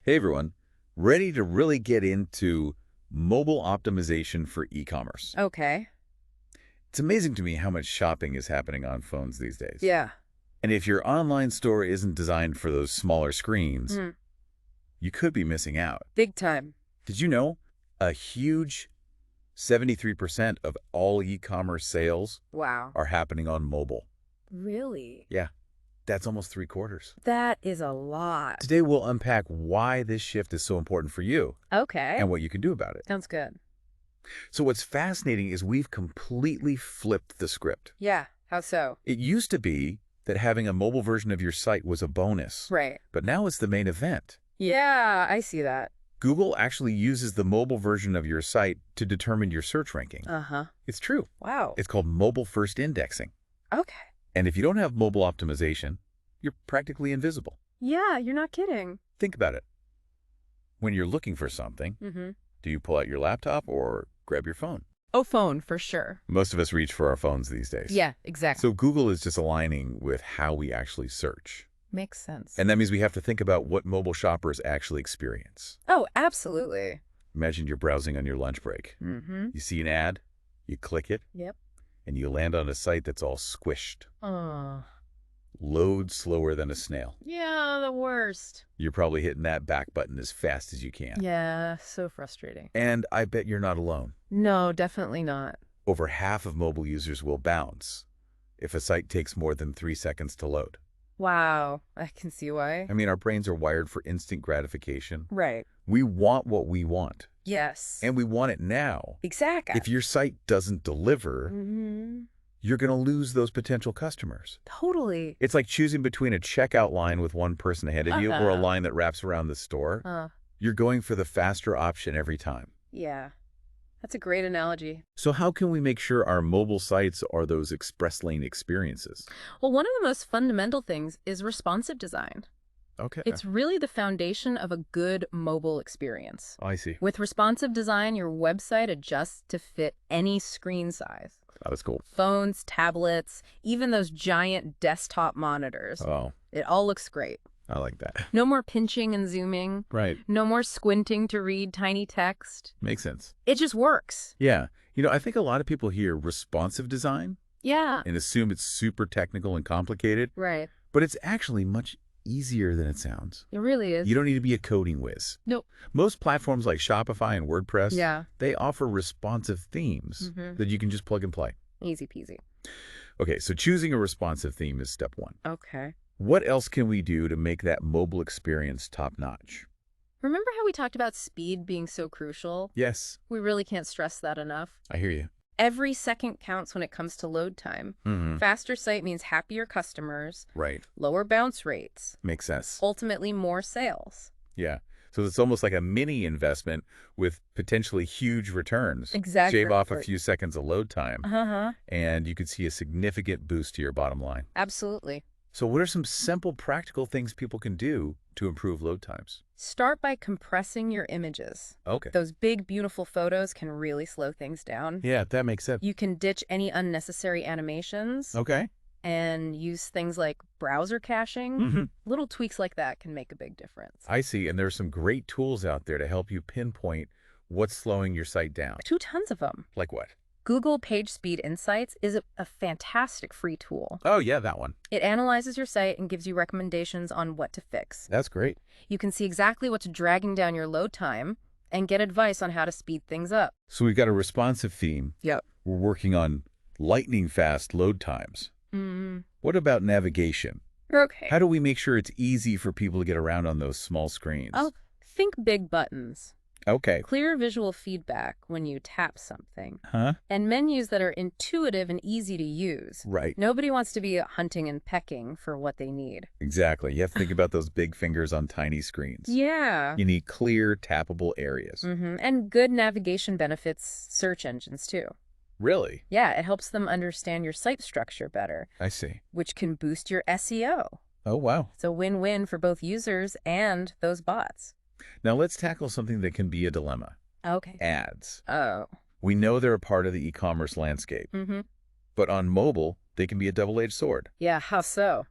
Hey everyone, ready to really get into mobile optimization for e-commerce. Okay. It's amazing to me how much shopping is happening on phones these days. Yeah. And if your online store isn't designed for those smaller screens, Mm. you could be missing out. Big time. Did you know a huge 73% of all e-commerce sales Wow. are happening on mobile? Really? Yeah, that's almost 3/4. That is a lot. Today we'll unpack why this shift is so important for you Okay. and what you can do about it. Sounds good. So what's fascinating is we've completely flipped the script. Yeah. How so? It used to be that having a mobile version of your site was a bonus, Right. but now it's the main event. Yeah, I see that. Google actually uses the mobile version of your site to determine your search ranking. Uh-huh. It's true. Wow. It's called mobile-first indexing. Okay. And if you don't have mobile optimization, you're practically invisible. Yeah, you're not kidding. Think about it. When you're looking for something, Mm-hmm. do you pull out your laptop or grab your phone? Oh, phone, for sure. Most of us reach for our phones these days. Yeah, exactly. So Google is just aligning with how we actually search. Makes sense. And that means we have to think about what mobile shoppers actually experience. Oh, absolutely. Imagine you're browsing on your lunch break. Mm-hmm. You see an ad, you click it, Yep. and you land on a site that's all squished. Oh. Loads slower than a snail. Yeah, the worst. You're probably hitting that back button as fast as you can. Yeah, so frustrating. And I bet you're not alone. No, definitely not. Over half of mobile users will bounce if a site takes more than 3 seconds to load. Wow, I can see why. I mean, our brains are wired for instant gratification. Right. We want what we want, Yes. and we want it now. Exactly. If your site doesn't deliver, Mm-hmm. you're going to lose those potential customers. Totally. It's like choosing between a checkout line with one person ahead of you or a Uh-huh. line that wraps around the store. You're going for the faster option every time. Yeah. That's a great analogy. So how can we make sure our mobile sites are those express lane experiences? Well, one of the most fundamental things is responsive design. Okay. It's really the foundation of a good mobile experience. I see. With responsive design, your website adjusts to fit any screen size. Oh, that's cool. Phones, tablets, even those giant desktop monitors. Oh, It all looks great. I like that. No more pinching and zooming. Right. No more squinting to read tiny text. Makes sense. It just works. Yeah. You know, I think a lot of people hear responsive design Yeah. and assume it's super technical and complicated, Right. but it's actually much easier than it sounds. It really is. You don't need to be a coding whiz. Nope. Most platforms like Shopify and WordPress, Yeah. they offer responsive themes that you can just plug and play. Easy peasy. Okay, so choosing a responsive theme is step one. Okay. What else can we do to make that mobile experience top-notch? Remember how we talked about speed being so crucial? Yes, We really can't stress that enough. I hear you. Every second counts when it comes to load time. Faster site means happier customers, Right. lower bounce rates, Makes sense. ultimately more sales. Yeah. So it's almost like a mini investment with potentially huge returns. Exactly. Shave off a few seconds of load time, Uh-huh. and you could see a significant boost to your bottom line. Absolutely. So what are some simple, practical things people can do to improve load times? Start by compressing your images. Okay. Those big, beautiful photos can really slow things down. Yeah, that makes sense. You can ditch any unnecessary animations Okay. and use things like browser caching. Little tweaks like that can make a big difference. I see. And there's some great tools out there to help you pinpoint what's slowing your site down. Tons of them. Like what? Google PageSpeed Insights is a fantastic free tool. Oh, yeah, that one. It analyzes your site and gives you recommendations on what to fix. That's great. You can see exactly what's dragging down your load time and get advice on how to speed things up. So we've got a responsive theme. Yep. We're working on lightning fast load times. What about navigation? Okay. How do we make sure it's easy for people to get around on those small screens? Oh, think big buttons. Okay. Clear visual feedback when you tap something. Huh? And menus that are intuitive and easy to use. Right. Nobody wants to be hunting and pecking for what they need. Exactly. You have to think about those big fingers on tiny screens. Yeah. You need clear, tappable areas. And good navigation benefits search engines too. Really? Yeah, it helps them understand your site structure better, I see. which can boost your SEO. Oh, wow. It's a win-win for both users and those bots. Now let's tackle something that can be a dilemma. Okay. Ads. Oh. We know they're a part of the e-commerce landscape, but on mobile, they can be a double-edged sword. Yeah, how so?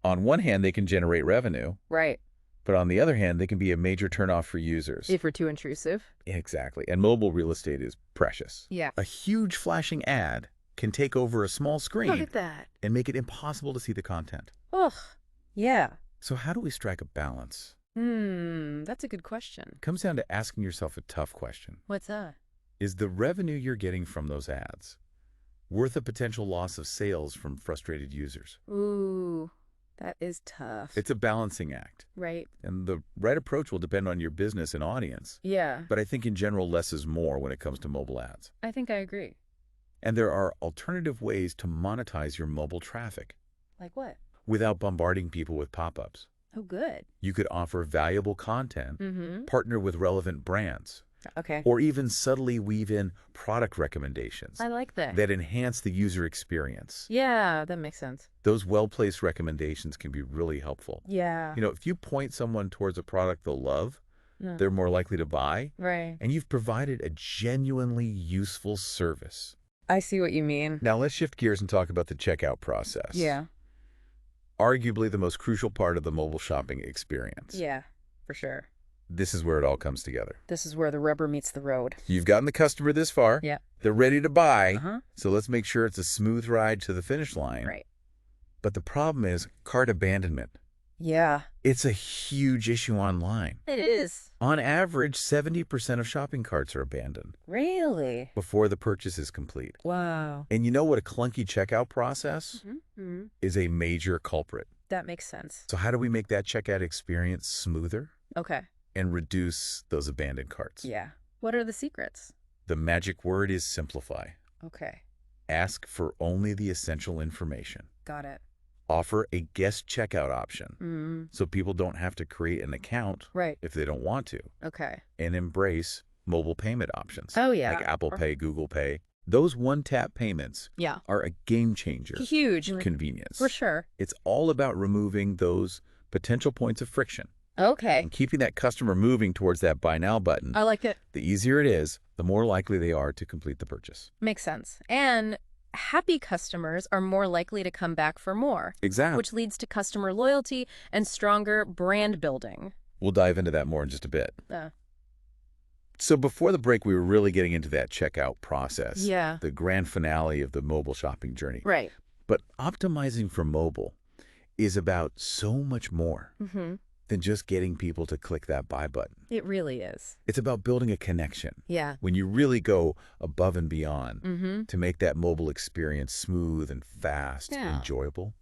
On one hand, they can generate revenue, Right. But on the other hand, they can be a major turnoff for users. If we're too intrusive. Exactly. And mobile real estate is precious. Yeah. A huge flashing ad can take over a small screen Look at that. and make it impossible to see the content. Ugh. Yeah. So how do we strike a balance? That's a good question. It comes down to asking yourself a tough question. What's that? Is the revenue you're getting from those ads worth a potential loss of sales from frustrated users? Ooh, that is tough. It's a balancing act. Right. And the right approach will depend on your business and audience. Yeah. But I think in general, less is more when it comes to mobile ads. I think I agree. And there are alternative ways to monetize your mobile traffic Like what? without bombarding people with pop-ups. Oh, good. You could offer valuable content, Mm-hmm. partner with relevant brands, Okay. or even subtly weave in product recommendations I like that. that enhance the user experience. Yeah, that makes sense. Those well-placed recommendations can be really helpful. Yeah. You know, if you point someone towards a product they'll love, Yeah. they're more likely to buy, Right. and you've provided a genuinely useful service. I see what you mean. Now let's shift gears and talk about the checkout process. Yeah. Arguably the most crucial part of the mobile shopping experience. Yeah, for sure. This is where it all comes together. This is where the rubber meets the road. You've gotten the customer this far. Yeah. They're ready to buy. Uh-huh. So let's make sure it's a smooth ride to the finish line. Right. But the problem is cart abandonment. Yeah. It's a huge issue online. It is. On average, 70% of shopping carts are abandoned Really? before the purchase is complete. Wow. And you know what? A clunky checkout process Mm-hmm. is a major culprit. That makes sense. So how do we make that checkout experience smoother Okay. and reduce those abandoned carts? Yeah. What are the secrets? The magic word is simplify. Okay. Ask for only the essential information. Got it. Offer a guest checkout option Mm. so people don't have to create an account Right. if they don't want to. Okay. And embrace mobile payment options. Oh, yeah. Like Apple Pay, Google Pay. Those one-tap payments Yeah. are a game changer. Huge. in convenience. For sure. It's all about removing those potential points of friction Okay. and keeping that customer moving towards that buy now button. I like it. The easier it is, the more likely they are to complete the purchase. Makes sense. And happy customers are more likely to come back for more, Exactly. which leads to customer loyalty and stronger brand building. We'll dive into that more in just a bit. Uh, So before the break, we were really getting into that checkout process. Yeah. The grand finale of the mobile shopping journey. Right. But optimizing for mobile is about so much more Mm-hmm. than just getting people to click that buy button. It really is. It's about building a connection. Yeah. When you really go above and beyond Mm-hmm. to make that mobile experience smooth and fast and Yeah. enjoyable,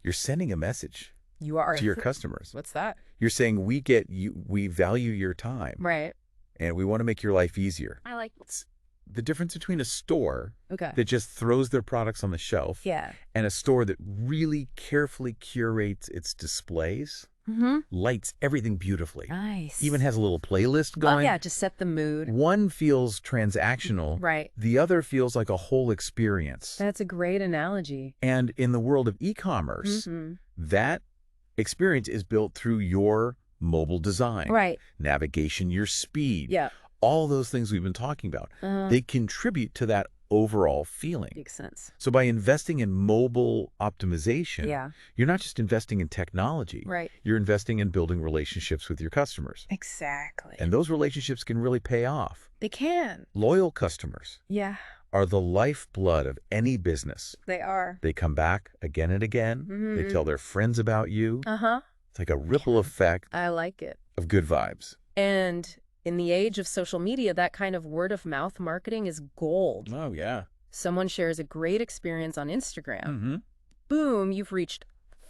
you're sending a message You are. to your customers. What's that? You're saying, we get you, we value your time, Right. and we want to make your life easier. I like. It's the difference between a store Okay. that just throws their products on the shelf Yeah. and a store that really carefully curates its displays, Mm-hmm. lights everything beautifully, Nice. even has a little playlist Oh, going. yeah. Just set the mood. One feels transactional. Right. The other feels like a whole experience. That's a great analogy. And in the world of e-commerce, Mm-hmm. that experience is built through your mobile design, Right. navigation, your speed, Yeah. all those things we've been talking about. Uh, They contribute to that overall feeling. makes sense. So by investing in mobile optimization, Yeah. you're not just investing in technology, Right. you're investing in building relationships with your customers. Exactly. And those relationships can really pay off. They can. Loyal customers Yeah. are the lifeblood of any business. They are. They come back again and again. They Mhm. tell their friends about you. Uh-huh. It's like a ripple effect I like it. of good vibes. And in the age of social media, that kind of word-of-mouth marketing is gold. Oh, yeah. Someone shares a great experience on Instagram. Mm-hmm. Boom, you've reached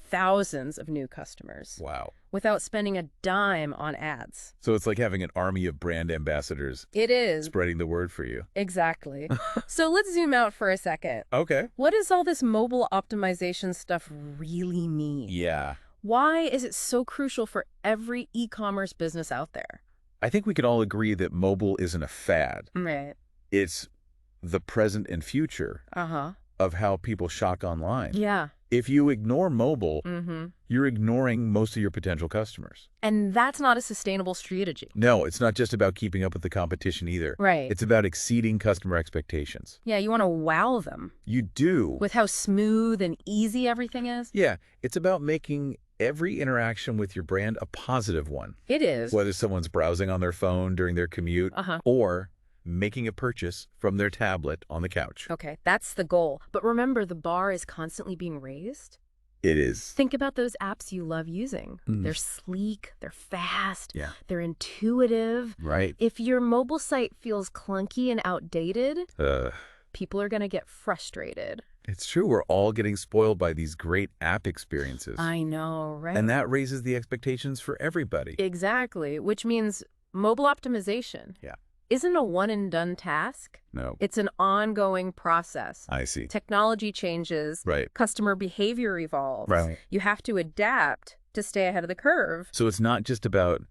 thousands of new customers Wow. without spending a dime on ads. So it's like having an army of brand ambassadors It is. spreading the word for you. Exactly. So let's zoom out for a second. Okay. What does all this mobile optimization stuff really mean? Yeah. Why is it so crucial for every e-commerce business out there? I think we can all agree that mobile isn't a fad. Right. It's the present and future Uh-huh. of how people shop online. Yeah. If you ignore mobile, Mm-hmm. you're ignoring most of your potential customers. And that's not a sustainable strategy. No, it's not just about keeping up with the competition either. Right. It's about exceeding customer expectations. Yeah, you want to wow them You do. with how smooth and easy everything is. Yeah, it's about making every interaction with your brand a positive one. It is. Whether someone's browsing on their phone during their commute or making a purchase from their tablet on the couch. Okay, that's the goal. But remember, the bar is constantly being raised. It is. Think about those apps you love using. They're sleek, they're fast, Yeah. they're intuitive. Right. If your mobile site feels clunky and outdated, Uh, people are going to get frustrated. it's true. We're all getting spoiled by these great app experiences. I know, right? And that raises the expectations for everybody. Exactly, which means mobile optimization isn't a one-and-done task. No. It's an ongoing process. I see. Technology changes. Right. Customer behavior evolves. Right. You have to adapt to stay ahead of the curve. So it's not just about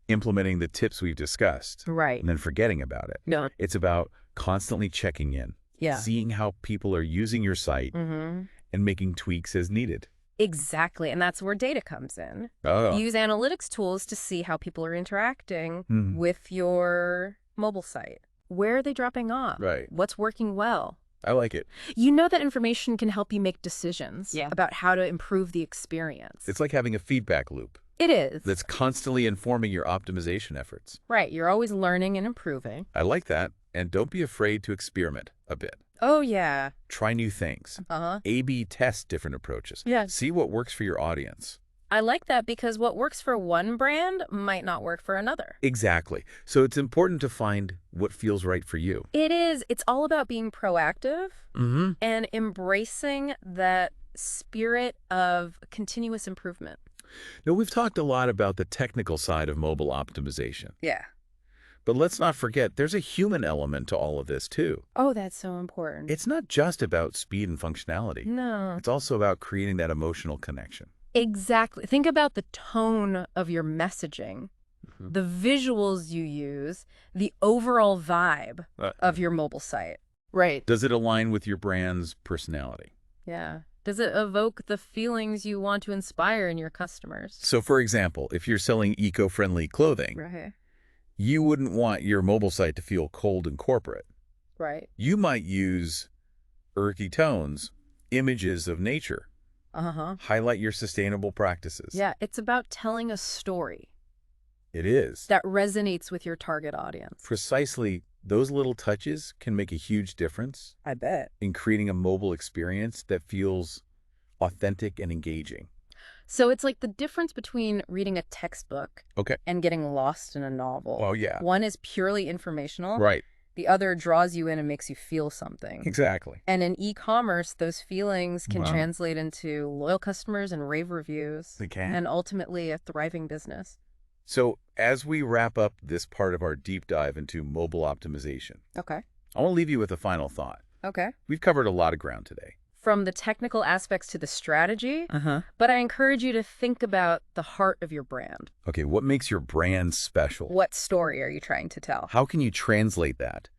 implementing the tips we've discussed Right. and then forgetting about it. No. It's about constantly checking in, seeing how people are using your site and making tweaks as needed. Exactly, and that's where data comes in. Oh. Use analytics tools to see how people are interacting with your mobile site. Where are they dropping off? Right. What's working well? I like it. You know that information can help you make decisions about how to improve the experience. It's like having a feedback loop It is. that's constantly informing your optimization efforts. Right, you're always learning and improving. I like that. And don't be afraid to experiment a bit. Oh, yeah. Try new things. A/B test different approaches. Yeah. See what works for your audience. I like that because what works for one brand might not work for another. Exactly. So it's important to find what feels right for you. It is. It's all about being proactive and embracing that spirit of continuous improvement. Now, we've talked a lot about the technical side of mobile optimization. Yeah. But let's not forget, there's a human element to all of this, too. Oh, that's so important. It's not just about speed and functionality. No. It's also about creating that emotional connection. Exactly. Think about the tone of your messaging, the visuals you use, the overall vibe of your mobile site. Right. Does it align with your brand's personality? Yeah. Does it evoke the feelings you want to inspire in your customers? So, for example, if you're selling eco-friendly clothing, Right. you wouldn't want your mobile site to feel cold and corporate. Right. You might use earthy tones, images of nature, highlight your sustainable practices. Yeah, it's about telling a story It is. that resonates with your target audience. Precisely, those little touches can make a huge difference I bet. in creating a mobile experience that feels authentic and engaging. So it's like the difference between reading a textbook and getting lost in a novel. Oh, yeah. One is purely informational. Right. The other draws you in and makes you feel something. Exactly. And in e-commerce, those feelings can translate into loyal customers and rave reviews. They can. And ultimately a thriving business. So as we wrap up this part of our deep dive into mobile optimization, Okay. I want to leave you with a final thought. Okay. We've covered a lot of ground today. From the technical aspects to the strategy, but I encourage you to think about the heart of your brand. Okay, what makes your brand special? What story are you trying to tell? How can you translate that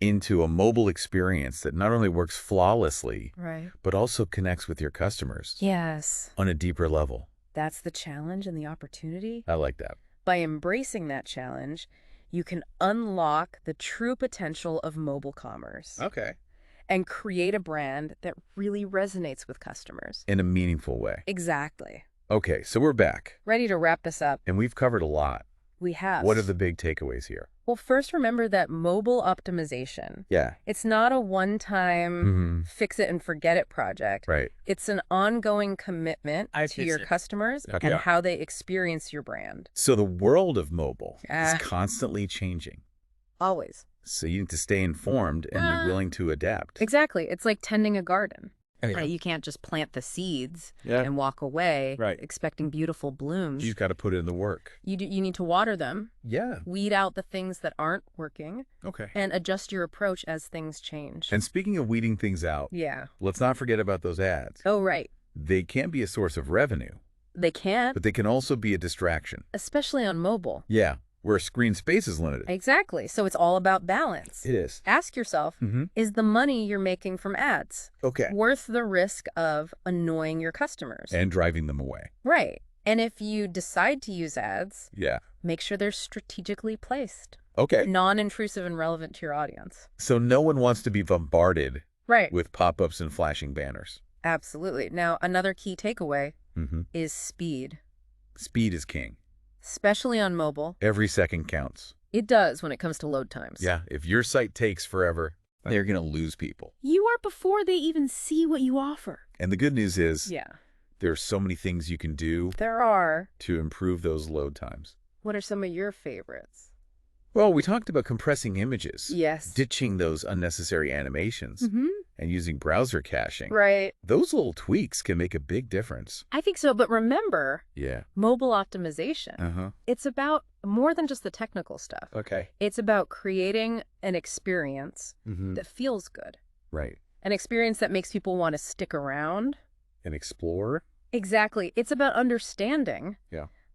into a mobile experience that not only works flawlessly, Right. but also connects with your customers Yes. on a deeper level? That's the challenge and the opportunity. I like that. By embracing that challenge, you can unlock the true potential of mobile commerce Okay. and create a brand that really resonates with customers. In a meaningful way. Exactly. Okay, so we're back, Ready to wrap this up? and we've covered a lot. We have. What are the big takeaways here? Well, first, remember that mobile optimization, Yeah. it's not a one-time fix it and forget it project. Right. It's an ongoing commitment to your customers and how they experience your brand. So the world of mobile is constantly changing. Always. So you need to stay informed and be willing to adapt. Exactly. It's like tending a garden. Yeah. You can't just plant the seeds Yeah. and walk away Right. expecting beautiful blooms. You've got to put in the work. You need to water them, Yeah. weed out the things that aren't working, Okay. and adjust your approach as things change. And speaking of weeding things out, Yeah. let's not forget about those ads. Oh, right. They can be a source of revenue, They can, but they can also be a distraction. especially on mobile. Yeah, where screen space is limited. Exactly. So it's all about balance. It is. Ask yourself, is the money you're making from ads Okay. worth the risk of annoying your customers? And driving them away. Right. And if you decide to use ads, Yeah. make sure they're strategically placed, Okay. non-intrusive and relevant to your audience. So no one wants to be bombarded Right. with pop-ups and flashing banners. Absolutely. Now, another key takeaway, is speed. Speed is king. Especially on mobile. Every second counts. It does when it comes to load times. Yeah, if your site takes forever, they're going to lose people. You are before they even see what you offer. And the good news is Yeah. there are so many things you can do There are. to improve those load times. What are some of your favorites? Well, we talked about compressing images. Yes. Ditching those unnecessary animations. And using browser caching. Right. Those little tweaks can make a big difference. I think so, but remember, Yeah. mobile optimization. It's about more than just the technical stuff. Okay. It's about creating an experience that feels good. Right. An experience that makes people want to stick around. And explore. Exactly. It's about understanding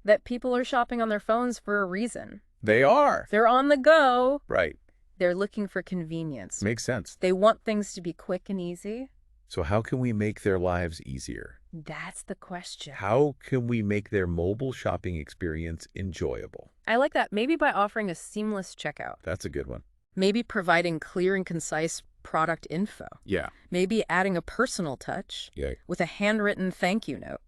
that people are shopping on their phones for a reason. They are. They're on the go. Right. They're looking for convenience. Makes sense. They want things to be quick and easy. So how can we make their lives easier? That's the question. How can we make their mobile shopping experience enjoyable? I like that. Maybe by offering a seamless checkout. That's a good one. Maybe providing clear and concise product info. Yeah. Maybe adding a personal touch with a handwritten thank you note.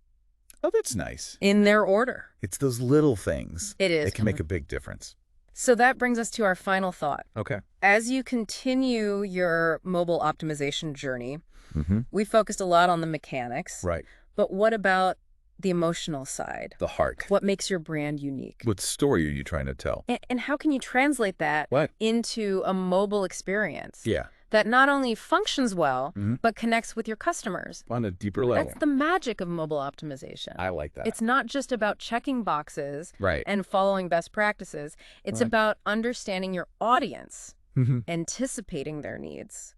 Oh, that's nice. In their order. It's those little things. It is. That can make a big difference. So that brings us to our final thought. Okay. As you continue your mobile optimization journey, we focused a lot on the mechanics. Right. But what about the emotional side? The heart. What makes your brand unique? What story are you trying to tell? And how can you translate that into a mobile experience that not only functions well, but connects with your customers? On a deeper level. That's the magic of mobile optimization. I like that. It's not just about checking boxes and following best practices. It's about understanding your audience, anticipating their needs.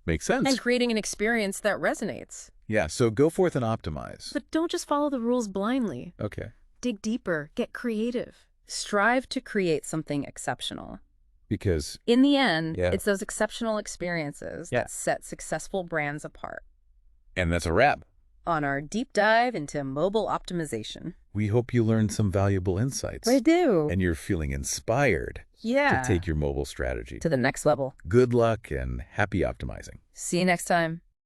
Makes sense. And creating an experience that resonates. Yeah, so go forth and optimize. But don't just follow the rules blindly. Okay. Dig deeper. Get creative. Strive to create something exceptional. Because in the end, it's those exceptional experiences that set successful brands apart. And that's a wrap on our deep dive into mobile optimization. We hope you learned some valuable insights. I do. And you're feeling inspired to take your mobile strategy to the next level. Good luck and happy optimizing. See you next time.